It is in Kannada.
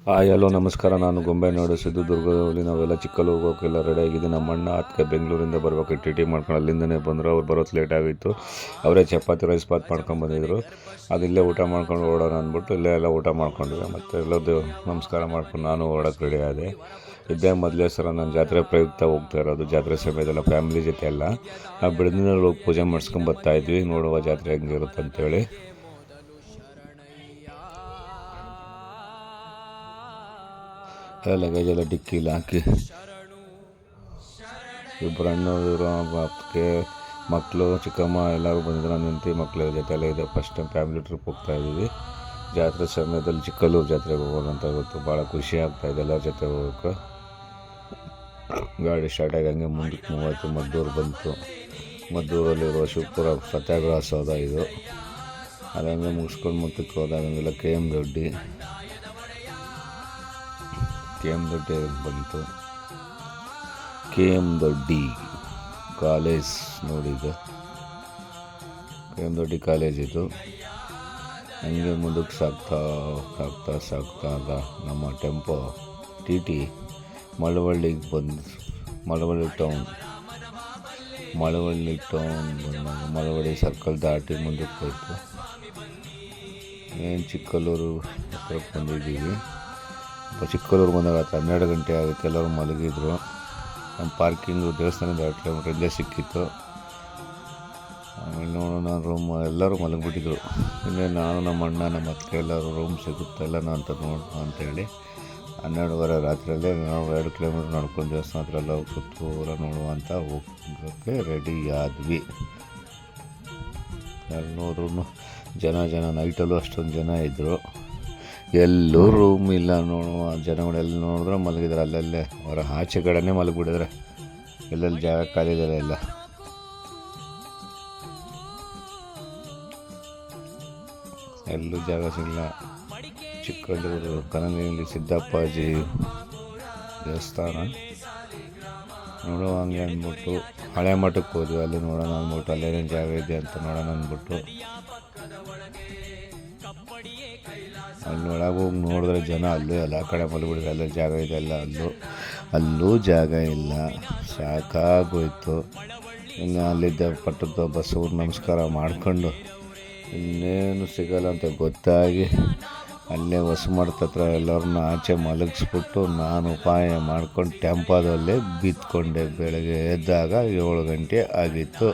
ಹಲೋ ನಮಸ್ಕಾರ. ನಾನು ಗೊಂಬೆನಗೌಡ ಸಿದ್ಧದುರ್ಗದಲ್ಲಿ. ನಾವೆಲ್ಲ ಚಿಕ್ಕಲ್ಲಿ ಹೋಗೋಕ್ಕೆಲ್ಲ ರೆಡಿ ಆಗಿದ್ದು. ನಮ್ಮ ಅಣ್ಣ ಅದಕ್ಕೆ ಬೆಂಗಳೂರಿಂದ ಬರ್ಬೇಕು, ಟಿ ಮಾಡ್ಕೊಂಡು ಅಲ್ಲಿಂದನೇ ಬಂದರು. ಅವ್ರು ಬರೋದು ಲೇಟ್ ಆಗಿತ್ತು. ಅವರೇ ಚಪಾತಿ ರೈಸ್ ಬಾತ್ ಮಾಡ್ಕೊಂಡು ಬಂದಿದ್ದರು. ಅದು ಇಲ್ಲೇ ಊಟ ಮಾಡ್ಕೊಂಡು ಓಡೋಣ ಅಂದ್ಬಿಟ್ಟು ಇಲ್ಲೇ ಎಲ್ಲ ಊಟ ಮಾಡ್ಕೊಂಡ್ವಿ. ಮತ್ತು ಎಲ್ಲದು ನಮಸ್ಕಾರ ಮಾಡ್ಕೊಂಡು ನಾನು ಓಡೋಕ್ಕೆ ರೆಡಿ ಆದೆ. ಇದ್ದೇ ಮೊದಲೇ ಸಲ ನಾನು ಜಾತ್ರೆ ಪ್ರಯುಕ್ತ ಹೋಗ್ತಾ ಇರೋದು. ಜಾತ್ರೆ ಸಮಯದಲ್ಲ ಫ್ಯಾಮಿಲಿ ಜೊತೆ ಎಲ್ಲ ನಾವು ಬಿಡದಿನಲ್ಲಿ ಹೋಗಿ ಪೂಜೆ ಮಾಡಿಸ್ಕೊಂಡು ಬರ್ತಾಯಿದ್ವಿ. ನೋಡುವ ಜಾತ್ರೆ ಹೆಂಗಿರುತ್ತೆ ಅಂತೇಳಿ. ಲಗೇಜ್ ಎಲ್ಲ ಡಿಕ್ಕಿಲಿ ಹಾಕಿ ಇಬ್ಬರು ಅಣ್ಣವರು ಅಪ್ಪಕ್ಕೆ ಮಕ್ಕಳು ಚಿಕ್ಕಮ್ಮ ಎಲ್ಲರೂ ಬಂದಿದ್ರು. ನನ್ನ ಹೆಂಡತಿ ಮಕ್ಕಳ ಜೊತೆ ಎಲ್ಲ ಇದೆ. ಫಸ್ಟ್ ಟೈಮ್ ಫ್ಯಾಮಿಲಿ ಟ್ರಿಪ್ ಹೋಗ್ತಾಯಿದ್ದೀವಿ. ಜಾತ್ರೆ ಸಮಯದಲ್ಲಿ ಚಿಕ್ಕಲ್ಲೂರು ಜಾತ್ರೆಗೆ ಹೋಗೋಣ ಅಂತ ಗೊತ್ತು. ಭಾಳ ಖುಷಿ ಆಗ್ತಾಯಿದೆ ಎಲ್ಲರ ಜೊತೆ ಹೋಗೋಕ್ಕೆ. ಗಾಡಿ ಸ್ಟಾರ್ಟ್ ಆಗಿ ಹಂಗೆ ಮುಂದಕ್ಕೆ ಮೂವತ್ತು ಮದ್ದೂರು ಬಂತು. ಮದ್ದೂರಲ್ಲಿರುವ ಶಿವಪುರ ಸತ್ಯಾಗ್ರಹ ಸೌಧ ಇದು. ಅದು ಹಂಗೆ ಮುಗಿಸ್ಕೊಂಡು ಮುಂದಕ್ಕೆ ಹೋದಾಗ ಹಂಗೆಲ್ಲ ಕೆ ಎಮ್ ದೊಡ್ಡಿ ಬಂತು. ಕೆ ಎಮ್ ದೊಡ್ಡಿ ಕಾಲೇಜ್ ನೋಡಿದ್ದು. ಕೆ ಎಮ್ ದೊಡ್ಡಿ ಕಾಲೇಜ್ ಇದು. ಹಂಗೆ ಮುಂದಕ್ಕೆ ಸಾಗ್ತಾಗ ನಮ್ಮ ಟೆಂಪೋ ಟಿ ಟಿ ಮಳವಳ್ಳಿಗೆ ಬಂದು ಮಳವಳ್ಳಿ ಟೌನ್ ಬಂದಾಗ ಮಳವಳ್ಳಿ ಸರ್ಕಲ್ ದಾಟಿ ಮುಂದಕ್ಕೆ ಹೋಯ್ತು. ಏನು ಚಿಕ್ಕಲ್ಲೂರು ಹತ್ರಕ್ಕೆ ಬಂದಿದ್ದೀವಿ. ಚಿಕ್ಕಲ್ಲೂರು ಬಂದಾಗ 12 ಗಂಟೆ ಆಗುತ್ತೆ. ಎಲ್ಲರೂ ಮಲಗಿದ್ರು. ನಮ್ಮ ಪಾರ್ಕಿಂಗು ದೇವಸ್ಥಾನದ 2 ಕಿಲೋಮೀಟ್ರ್ ಇಲ್ಲೇ ಸಿಕ್ಕಿತ್ತು. ಆಮೇಲೆ ನೋಡೋಣ ರೂಮ್ ಎಲ್ಲರೂ ಮಲಗಿಬಿಟ್ಟಿದ್ರು. ಇನ್ನೇ ನಾನು ನಮ್ಮ ಅಣ್ಣ ನಮ್ಮ ಅತ್ತೆ ಎಲ್ಲರೂ ರೂಮ್ ಸಿಗುತ್ತಲ್ಲ ಅಂತ ನೋಡೋಣ ಅಂತೇಳಿ 12:30 ರಾತ್ರಿಯಲ್ಲೇ ನಾವು 2 ಕಿಲೋಮೀಟ್ರ್ ನಡ್ಕೊಂಡು ದೇವಸ್ಥಾನ ಹತ್ರ ಎಲ್ಲ ಹೋಗಿ ಸುತ್ತೂರ ನೋಡುವ ಅಂತ ಹೋಗೋಕ್ಕೆ ರೆಡಿ ಆದ್ವಿ. ಎಲ್ಲೋದ್ರೂ ಜನ ನೈಟಲ್ಲೂ ಅಷ್ಟೊಂದು ಜನ ಇದ್ದರು. ಎಲ್ಲೂ ರೂಮ್ ಇಲ್ಲ. ನೋಡುವ ಜನಗಳೆಲ್ಲ ನೋಡಿದ್ರೆ ಮಲಗಿದ್ರೆ ಅಲ್ಲಲ್ಲೇ ಅವರ ಆಚೆ ಕಡೆನೇ ಮಲಗಿಬಿಡಿದ್ರೆ ಎಲ್ಲೆಲ್ಲಿ ಜಾಗ ಖಾಲಿದ್ದಾರೆ ಎಲ್ಲ. ಎಲ್ಲೂ ಜಾಗ ಸಿಗಲ್ಲ. ಚಿಕ್ಕಲ್ಲೂರು ಕನಗಲ್ಲಿ ಸಿದ್ದಪ್ಪಾಜಿ ದೇವಸ್ಥಾನ ನೋಡುವ ಹಂಗೆ ಅಂದ್ಬಿಟ್ಟು ಹಳೆ ಮಠಕ್ಕೆ ಹೋದ್ವಿ. ಅಲ್ಲಿ ನೋಡೋಣ ಅಂದ್ಬಿಟ್ಟು ಅಲ್ಲೇನೇನು ಜಾಗ ಇದೆ ಅಂತ ನೋಡೋಣ ಅಂದ್ಬಿಟ್ಟು ಅಲ್ಲಿ ಒಳಗೆ ಹೋಗಿ ನೋಡಿದ್ರೆ ಜನ ಅಲ್ಲೂ ಎಲ್ಲ ಕಡೆ ಮಲಗಿಬಿಡಿದ್ರೆ ಅಲ್ಲೇ ಜಾಗ ಇದೆ ಎಲ್ಲ. ಅಲ್ಲೂ ಜಾಗ ಇಲ್ಲ. ಸಾಕಾಗೋಯ್ತು. ಇನ್ನು ಅಲ್ಲಿದ್ದ ಪಟ್ಟದ ಬಸವ್ರ ನಮಸ್ಕಾರ ಮಾಡ್ಕೊಂಡು ಇನ್ನೇನು ಸಿಗಲ್ಲ ಅಂತ ಗೊತ್ತಾಗಿ ಅಲ್ಲೇ ಹೊಸಮಠದ ಹತ್ರ ಎಲ್ಲರನ್ನ ಆಚೆ ಮಲಗಿಸ್ಬಿಟ್ಟು ನಾನು ಉಪಾಯ ಮಾಡ್ಕೊಂಡು ಟೆಂಪೋದಲ್ಲೇ ಬಿದ್ದುಕೊಂಡೆ. ಬೆಳಗ್ಗೆ ಎದ್ದಾಗ 7 ಗಂಟೆ ಆಗಿತ್ತು.